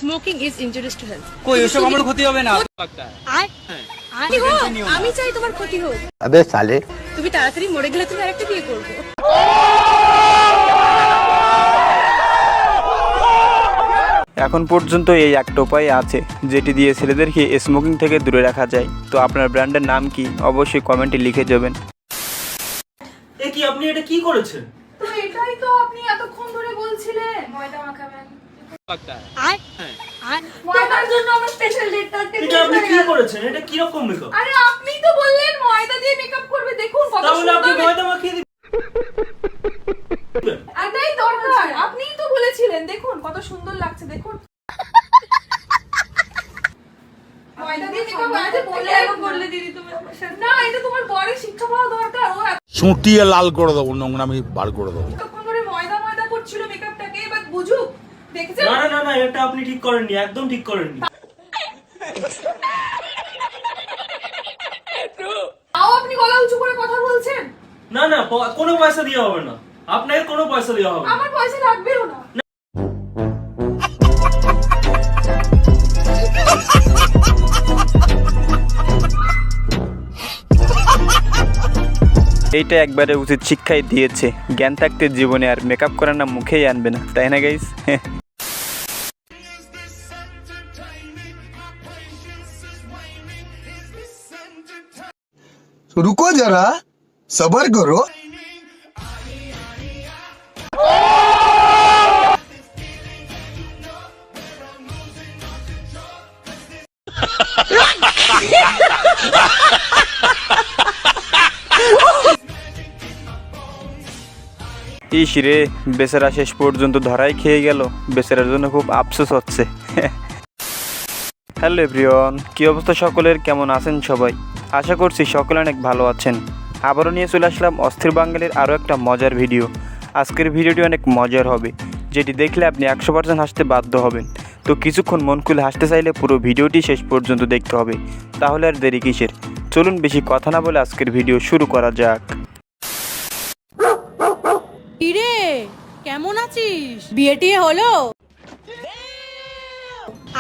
Smoking is injurious to health. কই ওসব আমার ক্ষতি হবে না লাগতা আয় আমি চাই তোমার ক্ষতি হোক। अबे साले তুমি তাড়াতাড়ি মরে গেলে তুমি আরেকটা বিয়ে করবে। এখন পর্যন্ত এই একটা উপায় আছে যেটি দিয়ে ছেলেদেরকে স্মোকিং থেকে দূরে রাখা যায়। তো আপনার ব্র্যান্ডের নাম কি অবশ্যই কমেন্টে লিখে যাবেন। এ কি আপনি এটা কি করেছেন? তো এটাই তো আপনি এতক্ষণ ধরে বলছিলেন ময়দা মাখাবেন। লাগতা আয় ময়দার জন্য আমার স্পেশাল ডেটটা এটা আপনি কি করেছেন? এটা কি রকম মেকআপ? আরে আপনিই তো বললেন ময়দা দিয়ে মেকআপ করবে, দেখুন কত তাহলে আপনি সুন্দর। ময়দা মাখিয়ে দিবেন। এটাই দরকার, আপনিই তো বলেছিলেন, দেখুন কত সুন্দর লাগছে, দেখুন ময়দা দিয়ে মেকআপ আজ বলে এরকম করলে দিদি তুমি আমার সাথে না, এটা তোমার বরের শিক্ষা পাওয়া দরকার। ও ছুটিয়ে লাল করে দেবো, নোংরামি বার করে দেবো। এতক্ষণ ধরে ময়দা ময়দা করছিল মেকআপটাকে, এবার বুঝুক। দেখেছেন? না না না এটা আপনি ঠিক করেননি, একদম ঠিক করেননি। তাও আপনি গলা উঁচু করে কথা বলছেন। না না কোনো পয়সা দেওয়া হবে না, আপনাকে কোনো পয়সা দেওয়া হবে না। আমার পয়সা লাগবেও না। এইটা একবারে উচিত শিক্ষাই দিয়েছে। জ্ঞান থাকতে জীবনে আর মেকআপ করার নাম মুখেই আনবে না, তাই না গাইস? रुको जरा सबर करो। ইস রে, বেচারা শেষ পর্যন্ত ধরাই খেয়ে গেল। বেচারার জন্য খুব আফসোস হচ্ছে। হ্যালো এভরিওয়ান, কী অবস্থা সকলের? কেমন আছেন সবাই? আশা করছি সকলে অনেক ভালো আছেন। আবারও নিয়ে চলে আসলাম অস্থির বাঙালির আরও একটা মজার ভিডিও। আজকের ভিডিওটি অনেক মজার হবে, যেটি দেখলে আপনি 100% হাসতে বাধ্য হবেন। তো কিছুক্ষণ মন খুলে হাসতে চাইলে পুরো ভিডিওটি শেষ পর্যন্ত দেখতে হবে। তাহলে আর দেরি কিসের, চলুন বেশি কথা না বলে আজকের ভিডিও শুরু করা যাক। কিরে কেমন আছিস? বিয়ে টিয়ে হলো?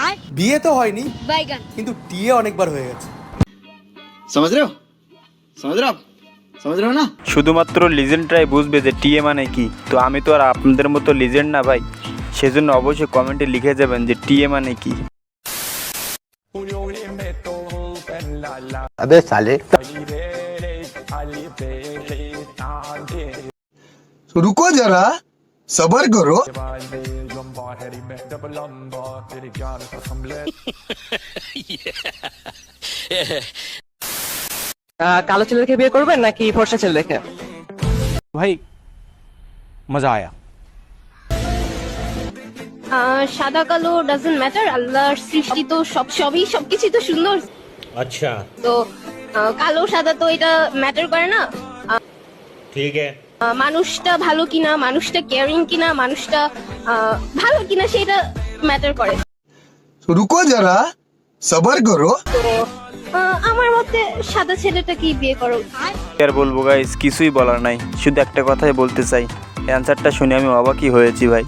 আয় বিয়ে তো হয়নি, বাইগান কিন্তু টিয়ে অনেকবার হয়ে গেছে। समझ रहे हो आप समझ रहे हो ना? শুধুমাত্র লিজেন্ডরাই বুঝবে যে টিএ মানে কি। তো আমি তো আর আপনাদের মতো লিজেন্ড না ভাই, সেজন্য অবশ্যই কমেন্টে লিখে যাবেন যে টিএ মানে কি। अबे साले रुको जरा सबर करो। কালো ছেলে দেখে বিয়ে করবেন নাকি ফর্সা ছেলে দেখে? ভাই মজা আয়া। সাদা কালো ডাজন্ট ম্যাটার, আল্লাহর সৃষ্টি তো সবকিছু তো সুন্দর। আচ্ছা তো কালো সাদা তো এটা ম্যাটার করে না। ঠিক আছে, মানুষটা ভালো কিনা, মানুষটা কেয়ারিং কিনা, মানুষটা ভালো কিনা সেটা ম্যাটার করে। रुको जरा सबर करो। তো আমার মতে সাদা ছেলেটাকেই বিয়ে করো। কি আর বলবো গাইস, কিছুই বলার নাই, শুধু একটা কথাই বলতে চাই। অ্যান্সারটা শুনে আমি অবাকই হয়েছি ভাই।